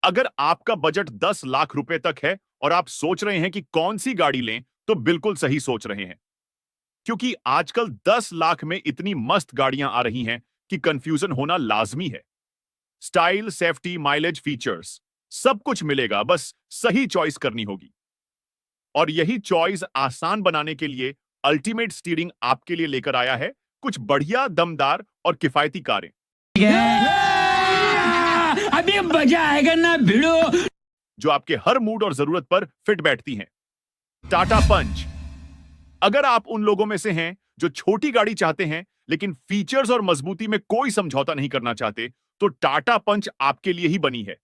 अगर आपका बजट 10 लाख रुपए तक है और आप सोच रहे हैं कि कौन सी गाड़ी लें, तो बिल्कुल सही सोच रहे हैं। क्योंकि आजकल 10 लाख में इतनी मस्त गाड़ियां आ रही हैं कि कंफ्यूजन होना लाजमी है। स्टाइल, सेफ्टी, माइलेज, फीचर्स सब कुछ मिलेगा, बस सही चॉइस करनी होगी। और यही चॉइस आसान बनाने के लिए अल्टीमेट स्टीयरिंग आपके लिए लेकर आया है कुछ बढ़िया, दमदार और किफायती कारें अभी मजा आएगा ना भिड़ो। जो आपके हर मूड और जरूरत पर फिट बैठती हैं। टाटा पंच। अगर आप उन लोगों में से हैं जो छोटी गाड़ी चाहते हैं लेकिन फीचर्स और मजबूती में कोई समझौता नहीं करना चाहते, तो टाटा पंच आपके लिए ही बनी है।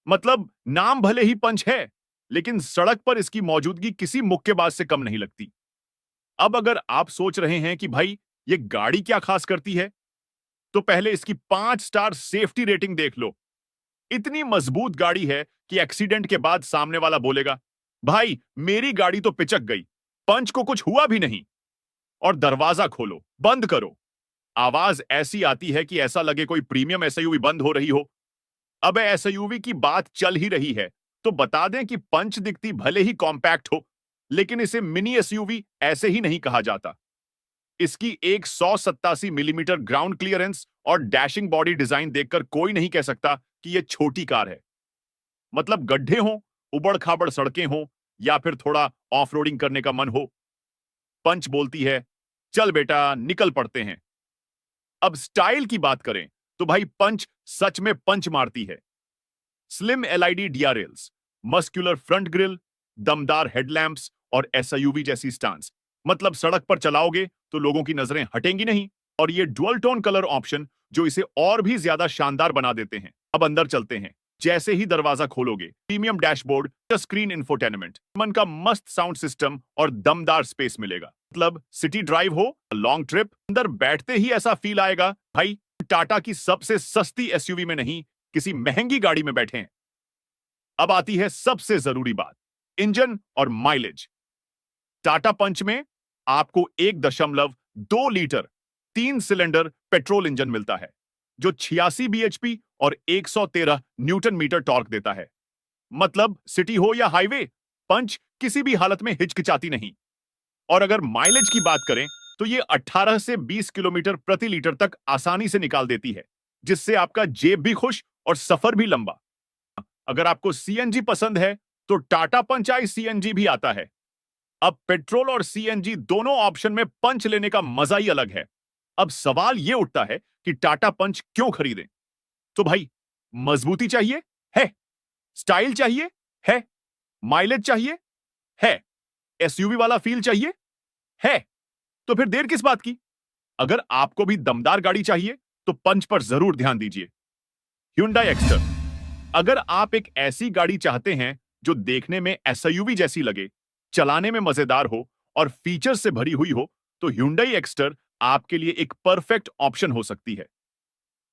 मतलब नाम भले ही पंच है, लेकिन सड़क पर इसकी मौजूदगी किसी मुक्केबाज से कम नहीं लगती। अब अगर आप सोच रहे हैं कि भाई ये गाड़ी क्या खास करती है, तो पहले इसकी 5 स्टार सेफ्टी रेटिंग देख लो। इतनी मजबूत गाड़ी है कि एक्सीडेंट के बाद सामने वाला बोलेगा, भाई मेरी गाड़ी तो पिचक गई, पंच को कुछ हुआ भी नहीं। और दरवाजा खोलो, बंद करो, आवाज ऐसी आती है कि ऐसा लगे कोई प्रीमियम एसयूवी बंद हो रही हो। अब एसयूवी की बात चल ही रही है, तो बता दें कि पंच दिखती भले ही कॉम्पैक्ट हो, लेकिन इसे मिनी एसयूवी ऐसे ही नहीं कहा जाता। इसकी एक 187 मिलीमीटर ग्राउंड क्लियरेंस और डैशिंग बॉडी डिजाइन देखकर कोई नहीं कह सकता कि यह छोटी कार है। मतलब गड्ढे हों, उबड़ खाबड़ सड़कें हों, या फिर थोड़ा ऑफ रोडिंग करने का मन हो, पंच बोलती है, चल बेटा निकल पड़ते हैं। अब स्टाइल की बात करें तो भाई पंच सच में पंच मारती है। Slim LED DRLs, muscular front grille, दमदार हेडलैम्प्स और एसयूवी जैसी स्टांस। मतलब सड़क पर चलाओगे तो लोगों की नजरें हटेंगी नहीं। और ये डुअल टोन कलर ऑप्शन जो इसे और भी ज्यादा शानदार बना देते हैं। अब अंदर चलते हैं। जैसे ही दरवाजा खोलोगे, premium dashboard, touch screen infotainment, मन का मस्त साउंड सिस्टम और दमदार स्पेस मिलेगा। मतलब सिटी ड्राइव हो, लॉन्ग ट्रिप, अंदर बैठते ही ऐसा फील आएगा भाई टाटा की सबसे सस्ती एसयूवी में नहीं, किसी महंगी गाड़ी में बैठे हैं। अब आती है सबसे जरूरी बात, इंजन और माइलेज। टाटा पंच में आपको 1.2 लीटर 3 सिलेंडर पेट्रोल इंजन मिलता है, जो 86 बीएचपी और 113 न्यूटन मीटर टॉर्क देता है। मतलब सिटी हो या हाईवे, पंच किसी भी हालत में हिचकिचाती नहीं। और अगर माइलेज की बात करें तो ये 18 से 20 किलोमीटर प्रति लीटर तक आसानी से निकाल देती है, जिससे आपका जेब भी खुश और सफर भी लंबा। अगर आपको सीएनजी पसंद है तो टाटा पंच आई सीएनजी भी आता है। अब पेट्रोल और सीएनजी दोनों ऑप्शन में पंच लेने का मजा ही अलग है। अब सवाल यह उठता है कि टाटा पंच क्यों खरीदें? तो भाई मजबूती चाहिए है, स्टाइल चाहिए है, माइलेज चाहिए है, एसयूवी वाला फील चाहिए है, तो फिर देर किस बात की? अगर आपको भी दमदार गाड़ी चाहिए तो पंच पर जरूर ध्यान दीजिए। Hyundai Exter. अगर आप एक ऐसी गाड़ी चाहते हैं जो देखने में एसयूवी जैसी लगे, चलाने में मजेदार हो और फीचर्स से भरी हुई हो, तो Hyundai एक्स्टर आपके लिए एक परफेक्ट ऑप्शन हो सकती है।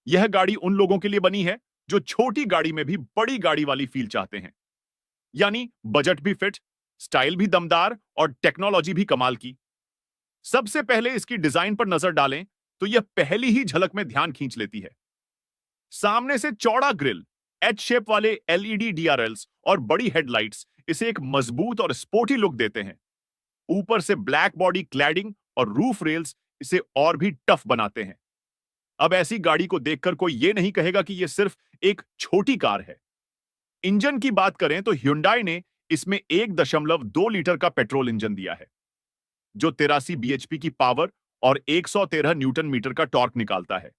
यह गाड़ी उन लोगों के लिए बनी है जो छोटी गाड़ी में भी बड़ी गाड़ी वाली फील चाहते हैं। यानी बजट भी फिट, स्टाइल भी दमदार और टेक्नोलॉजी भी कमाल की। सबसे पहले इसकी डिजाइन पर नजर डालें तो यह पहली ही झलक में ध्यान खींच लेती है। सामने से चौड़ा ग्रिल, एच शेप वाले एलईडी डीआरएल्स और बड़ी हेडलाइट्स इसे एक मजबूत और स्पोर्टी लुक देते हैं। ऊपर से ब्लैक बॉडी क्लैडिंग और रूफ रेल्स इसे और भी टफ बनाते हैं। अब ऐसी गाड़ी को देखकर कोई यह नहीं कहेगा कि यह सिर्फ एक छोटी कार है। इंजन की बात करें तो Hyundai ने इसमें 1.2 लीटर का पेट्रोल इंजन दिया है, जो 83 बीएचपी की पावर और 113 न्यूटन मीटर का टॉर्क निकालता है।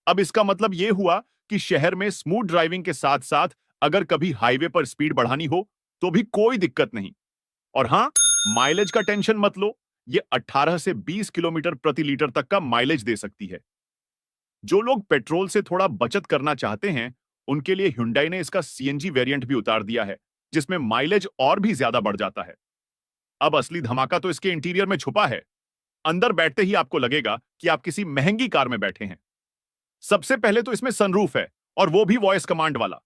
अब इसका मतलब यह हुआ कि शहर में स्मूथ ड्राइविंग के साथ साथ अगर कभी हाईवे पर स्पीड बढ़ानी हो तो भी कोई दिक्कत नहीं। और हां, माइलेज का टेंशन मत लो, यह 18 से 20 किलोमीटर प्रति लीटर तक का माइलेज दे सकती है। जो लोग पेट्रोल से थोड़ा बचत करना चाहते हैं, उनके लिए Hyundai ने इसका सीएनजी वेरिएंट भी उतार दिया है, जिसमें माइलेज और भी ज्यादा बढ़ जाता है। अब असली धमाका तो इसके इंटीरियर में छुपा है। अंदर बैठते ही आपको लगेगा कि आप किसी महंगी कार में बैठे हैं। सबसे पहले तो इसमें सनरूफ है, और वो भी वॉइस कमांड वाला।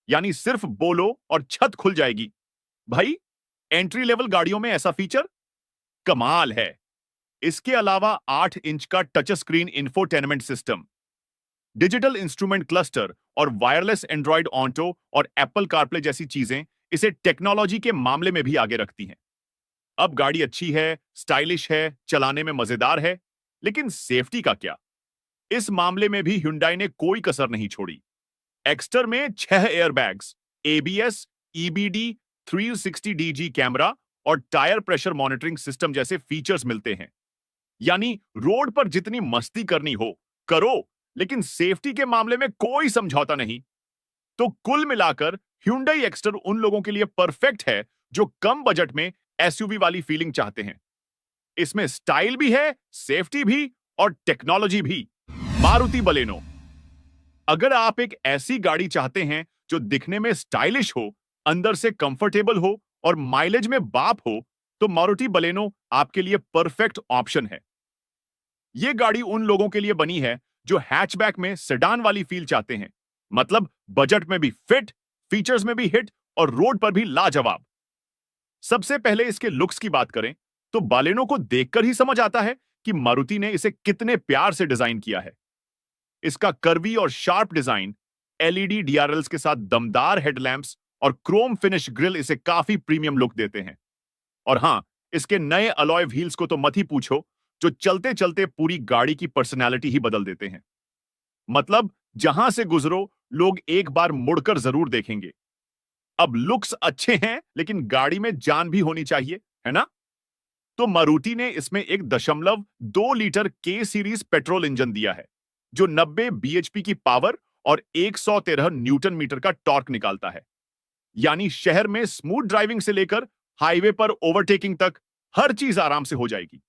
यानी सिर्फ बोलो और छत खुल जाएगी। भाई एंट्री लेवल गाड़ियों में ऐसा फीचर कमाल है। इसके अलावा 8 इंच का touch screen infotainment system, digital instrument cluster और वायरलेस एंड्रॉयड ऑटो और एप्पल कारप्ले जैसी चीजें इसे टेक्नोलॉजी के मामले में भी आगे रखती हैं। अब गाड़ी अच्छी है, स्टाइलिश है, चलाने में मजेदार है, लेकिन सेफ्टी का क्या? इस मामले में भी Hyundai ने कोई कसर नहीं छोड़ी। एक्स्टर में 6 airbags, ABS, EBD, 360 DG camera और टायर प्रेशर मॉनिटरिंग सिस्टम जैसे फीचर्स मिलते हैं। यानी रोड पर जितनी मस्ती करनी हो करो, लेकिन सेफ्टी के मामले में कोई समझौता नहीं। तो कुल मिलाकर Hyundai एक्स्टर उन लोगों के लिए परफेक्ट है जो कम बजट में एसयूवी वाली फीलिंग चाहते हैं। इसमें स्टाइल भी है, सेफ्टी भी और टेक्नोलॉजी भी। मारुति बलेनो। अगर आप एक ऐसी गाड़ी चाहते हैं जो दिखने में स्टाइलिश हो, अंदर से कंफर्टेबल हो और माइलेज में बाप हो, तो मारुति बलेनो आपके लिए परफेक्ट ऑप्शन है। यह गाड़ी उन लोगों के लिए बनी है जो हैचबैक में सेडान वाली फील चाहते हैं। मतलब बजट में भी फिट, फीचर्स में भी हिट और रोड पर भी लाजवाब। सबसे पहले इसके लुक्स की बात करें तो बालेनो को देखकर ही समझ आता है कि मारुति ने इसे कितने प्यार से डिजाइन किया है। इसका कर्वी और शार्प डिजाइन, एलईडी डीआरएल्स के साथ दमदार हेडलैम्प्स और क्रोम फिनिश ग्रिल इसे काफी प्रीमियम लुक देते हैं। और हां, इसके नए अलॉय व्हील्स को तो मत ही पूछो, जो चलते चलते पूरी गाड़ी की पर्सनैलिटी ही बदल देते हैं। मतलब जहां से गुजरो लोग एक बार मुड़कर जरूर देखेंगे। अब लुक्स अच्छे हैं, लेकिन गाड़ी में जान भी होनी चाहिए, है ना? तो मारुति ने इसमें 1.2 लीटर के सीरीज पेट्रोल इंजन दिया है, जो 90 बीएचपी की पावर और 113 न्यूटन मीटर का टॉर्क निकालता है। यानी शहर में स्मूथ ड्राइविंग से लेकर हाईवे पर ओवरटेकिंग तक हर चीज आराम से हो जाएगी।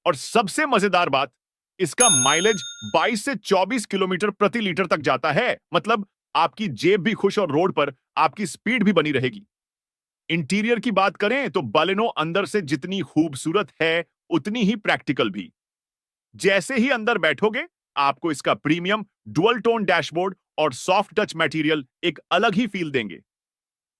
और सबसे मजेदार बात, इसका माइलेज 22 से 24 किलोमीटर प्रति लीटर तक जाता है। मतलब आपकी जेब भी खुश और रोड पर आपकी स्पीड भी बनी रहेगी। इंटीरियर की बात करें तो बालेनो अंदर से जितनी खूबसूरत है, उतनी ही प्रैक्टिकल भी। जैसे ही अंदर बैठोगे, आपको इसका प्रीमियम डुअल टोन डैशबोर्ड और सॉफ्ट टच मटेरियल एक अलग ही फील देंगे।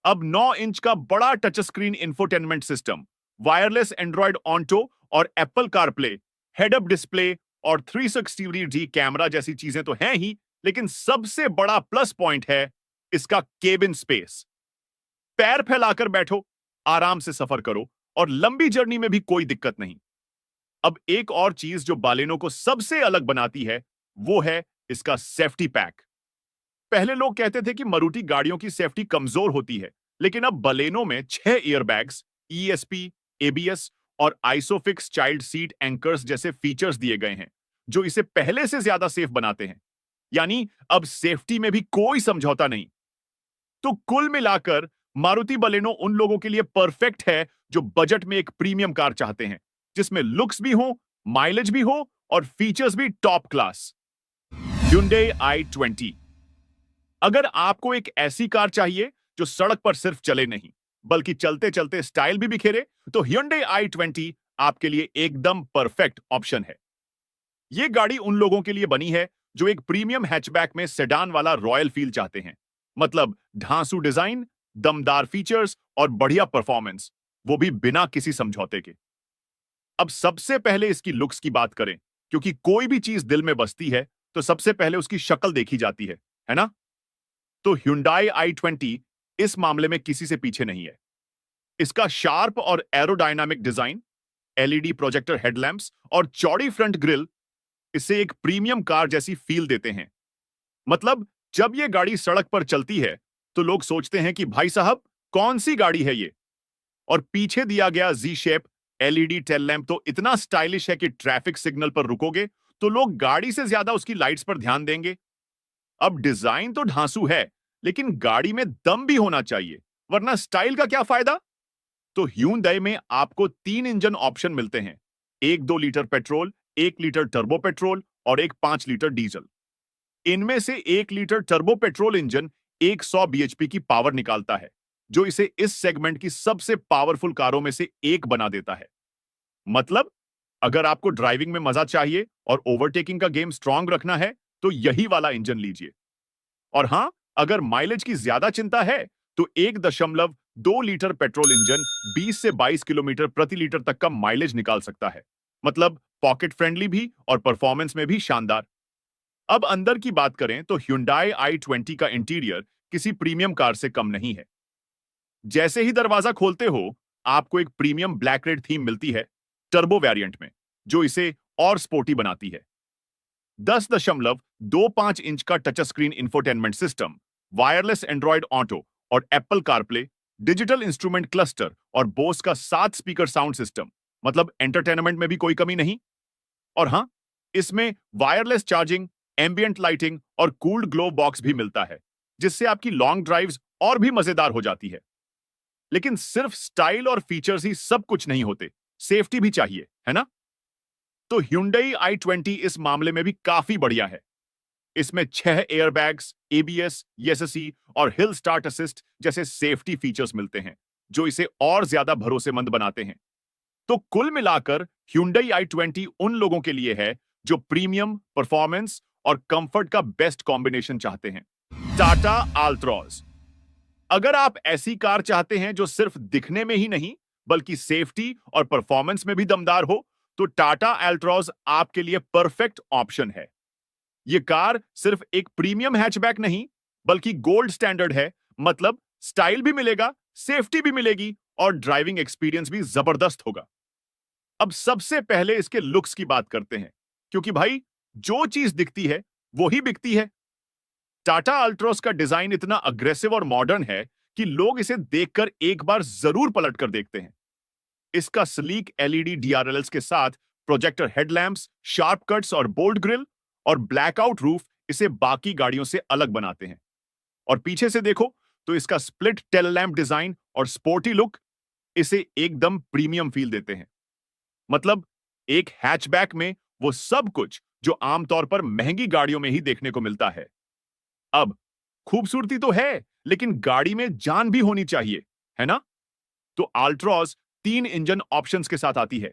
अब 9 इंच का बड़ा touch screen infotainment system, wireless Android auto और Apple CarPlay, head up display और 360 कैमरा जैसी चीजें तो हैं ही, लेकिन सबसे बड़ा प्लस पॉइंट है इसका केबिन स्पेस। पैर फैलाकर बैठो, आराम से सफर करो और लंबी जर्नी में भी कोई दिक्कत नहीं। अब एक और चीज जो बालेनो को सबसे अलग बनाती है, वो है इसका सेफ्टी पैक। पहले लोग कहते थे कि मारुति गाड़ियों की सेफ्टी कमजोर होती है, लेकिन अब बालेनो में 6 एयरबैग्स, ईएसपी, एबीएस और आइसोफिक्स चाइल्ड सीट एंकर्स जैसे फीचर्स दिए गए हैं, जो इसे पहले से ज्यादा सेफ बनाते हैं। यानी अब सेफ्टी में भी कोई समझौता नहीं। तो कुल मिलाकर मारुति बलेनो उन लोगों के लिए परफेक्ट है जो बजट में एक प्रीमियम कार चाहते हैं, जिसमें लुक्स भी हो, माइलेज भी हो और फीचर्स भी टॉप क्लास। Hyundai i20। अगर आपको एक ऐसी कार चाहिए जो सड़क पर सिर्फ चले नहीं, बल्कि चलते चलते स्टाइल भी बिखेरे, तो Hyundai i20 आपके लिए एकदम परफेक्ट ऑप्शन है। यह गाड़ी उन लोगों के लिए बनी है जो एक प्रीमियम हैचबैक में सेडान वाला रॉयल फील चाहते हैं। मतलब ढांसू डिजाइन, दमदार फीचर्स और बढ़िया परफॉर्मेंस, वो भी बिना किसी समझौते के। अब सबसे पहले इसकी लुक्स की बात करें, क्योंकि कोई भी चीज दिल में बसती है तो सबसे पहले उसकी शक्ल देखी जाती है ना? तो Hyundai i20 इस मामले में किसी से पीछे नहीं है। इसका शार्प और aerodynamic design, LED projector headlamps और चौड़ी फ्रंट ग्रिल इसे एक प्रीमियम कार जैसी फील देते हैं। मतलब जब यह गाड़ी सड़क पर चलती है तो लोग सोचते हैं कि भाई साहब, कौन सी गाड़ी है ये? और पीछे दिया गया जी शेप एलईडी टेल लैंप तो इतना स्टाइलिश है कि ट्रैफिक सिग्नल पर रुकोगे तो लोग गाड़ी से ज्यादा उसकी लाइट्स पर ध्यान देंगे। अब डिजाइन तो ढांसू है, लेकिन गाड़ी में दम भी होना चाहिए, वरना स्टाइल का क्या फायदा? तो Hyundai में आपको 3 इंजन ऑप्शन मिलते हैं, एक 2 litre petrol, 1 litre turbo petrol और एक 5 लीटर डीजल। इनमें से 1 litre turbo petrol engine 100 BHP की पावर निकालता है, जो इसे इस सेगमेंट की सबसे पावरफुल कारों में से एक बना देता है। मतलब अगर आपको ड्राइविंग में मजा चाहिए और ओवरटेकिंग का गेम स्ट्रांग रखना है, तो यही वाला इंजन लीजिए। और हां, अगर माइलेज की ज्यादा चिंता है तो 1.2 लीटर पेट्रोल इंजन 20 से 22 किलोमीटर प्रति लीटर तक का माइलेज निकाल सकता है। मतलब पॉकेट फ्रेंडली भी और परफॉर्मेंस में भी शानदार। अब अंदर की बात करें तो Hyundai i20 का इंटीरियर किसी प्रीमियम कार से कम नहीं है। जैसे ही दरवाजा खोलते हो आपको एक प्रीमियम ब्लैक रेड थीम मिलती है टर्बो वेरिएंट में, जो इसे और स्पोर्टी बनाती है। 10.25 इंच का touch screen infotainment system, wireless Android auto और Apple CarPlay, digital instrument cluster और बोस का 7 स्पीकर साउंड सिस्टम, मतलब एंटरटेनमेंट में भी कोई कमी नहीं। और हां, इसमें वायरलेस चार्जिंग, एम्बियंट लाइटिंग और कूल्ड ग्लो बॉक्स भी मिलता है, जिससे आपकी लॉन्ग ड्राइव्स और भी मजेदार हो जाती है। लेकिन सिर्फ स्टाइल और फीचर्स ही सब कुछ नहीं होते, सेफ्टी भी चाहिए, है ना? तो Hyundai i20 इस मामले में भी काफी बढ़िया है। इसमें 6 एयरबैग्स, एबीएस, ESC और हिल स्टार्ट असिस्ट जैसे सेफ्टी फीचर्स मिलते हैं, जो इसे और ज्यादा भरोसेमंद बनाते हैं। तो कुल मिलाकर Hyundai i20 उन लोगों के लिए है जो प्रीमियम, परफॉर्मेंस और कंफर्ट का बेस्ट कॉम्बिनेशन चाहते हैं। टाटा अल्ट्रॉज। अगर आप ऐसी कार चाहते हैं जो सिर्फ दिखने में ही नहीं बल्कि सेफ्टी और परफॉर्मेंस में भी दमदार हो, तो टाटा अल्ट्रॉज आपके लिए परफेक्ट ऑप्शन है। यह कार सिर्फ एक प्रीमियम हैचबैक नहीं बल्कि गोल्ड स्टैंडर्ड है, मतलब स्टाइल भी मिलेगा, सेफ्टी भी मिलेगी और ड्राइविंग एक्सपीरियंस भी जबरदस्त होगा। अब सबसे पहले इसके लुक्स की बात करते हैं, क्योंकि भाई जो चीज दिखती है वो ही बिकती है। टाटा अल्ट्रोस का डिजाइन इतना अग्रेसिव और मॉडर्न है कि लोग इसे देखकर एक बार जरूर पलट कर देखते हैं। इसका स्लीक एलईडी डीआरएलएस के साथ प्रोजेक्टर हेडलैम्प्स, शार्प कट्स और बोल्ड ग्रिल और ब्लैकआउट रूफ इसे बाकी गाड़ियों से अलग बनाते हैं। और पीछे से देखो तो इसका स्प्लिट टेल लैंप डिजाइन और स्पोर्टी लुक इसे एकदम प्रीमियम फील देते हैं। मतलब एक हैचबैक में वो सब कुछ जो आमतौर पर महंगी गाड़ियों में ही देखने को मिलता है। अब खूबसूरती तो है, लेकिन गाड़ी में जान भी होनी चाहिए, है ना? तो अल्ट्रॉज 3 इंजन ऑप्शंस के साथ आती है।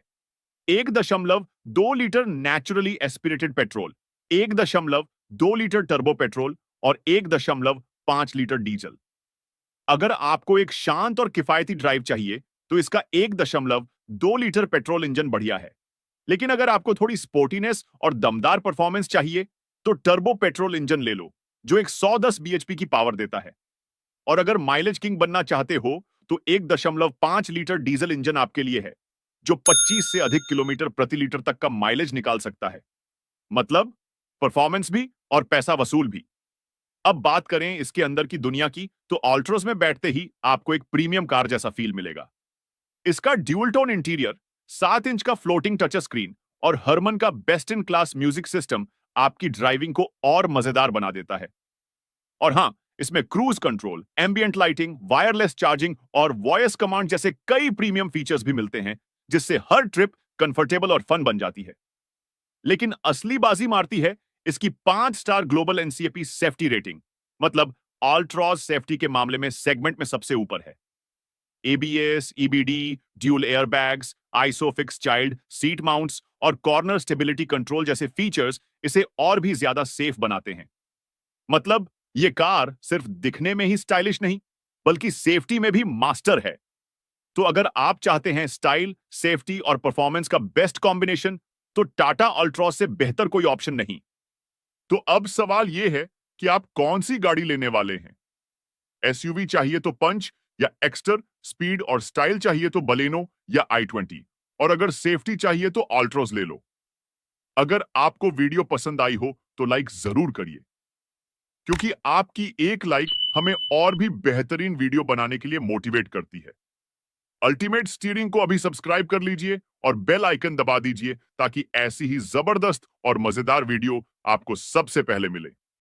1.2 litre naturally aspirated petrol, 1.2 litre turbo petrol और 1.5 लीटर डीजल। अगर आपको एक शांत और किफायती ड्राइव चाहिए तो इसका 1.2 लीटर पेट्रोल इंजन बढ़िया है। लेकिन अगर आपको थोड़ी स्पोर्टीनेस और दमदार परफॉर्मेंस चाहिए तो टर्बो पेट्रोल इंजन ले लो, जो एक 110 बीएचपी की पावर देता है। और अगर माइलेज किंग बनना चाहते हो तो 1.5 लीटर डीजल इंजन आपके लिए है, जो 25 से अधिक किलोमीटर प्रति लीटर तक का माइलेज निकाल सकता है। मतलब परफॉर्मेंस भी और पैसा वसूल भी। अब बात करें इसके अंदर की दुनिया की, तो अल्ट्रोस में बैठते ही आपको एक प्रीमियम कार जैसा फील मिलेगा। इसका ड्यूल टोन इंटीरियर, 7 इंच का फ्लोटिंग टच स्क्रीन और हरमन का best in class music system आपकी ड्राइविंग को और मजेदार बना देता है। और हां, इसमें cruise control, ambient lighting, wireless charging और वॉइस कमांड जैसे कई प्रीमियम फीचर्स भी मिलते हैं, जिससे हर ट्रिप कंफर्टेबल और फन बन जाती है। लेकिन असली बाजी मारती है इसकी 5 star global NCAP safety rating. मतलब अल्ट्रॉज सेफ्टी के मामले में सेगमेंट में सबसे ऊपर है। ABS, EBD, dual airbags, Isofix child seat mounts और कॉर्नर स्टेबिलिटी कंट्रोल जैसे फीचर्स इसे और भी ज्यादा सेफ बनाते हैं। मतलब ये कार सिर्फ दिखने में ही स्टाइलिश नहीं बल्कि सेफ्टी में भी मास्टर है। तो अगर आप चाहते हैं स्टाइल, सेफ्टी और परफॉर्मेंस का बेस्ट कॉम्बिनेशन, तो टाटा अल्ट्रॉस से बेहतर कोई ऑप्शन नहीं। तो अब सवाल यह है कि आप कौन सी गाड़ी लेने वाले हैं? एसयूवी चाहिए तो पंच या एक्स्टर, स्पीड और स्टाइल चाहिए तो बलेनो या i20, और अगर सेफ्टी चाहिए तो अल्ट्रोज ले लो। अगर आपको वीडियो पसंद आई हो तो लाइक जरूर करिए, क्योंकि आपकी एक लाइक हमें और भी बेहतरीन वीडियो बनाने के लिए मोटिवेट करती है। अल्टीमेट स्टीयरिंग को अभी सब्सक्राइब कर लीजिए और बेल आइकन दबा दीजिए ताकि ऐसी ही जबरदस्त और मजेदार वीडियो आपको सबसे पहले मिले।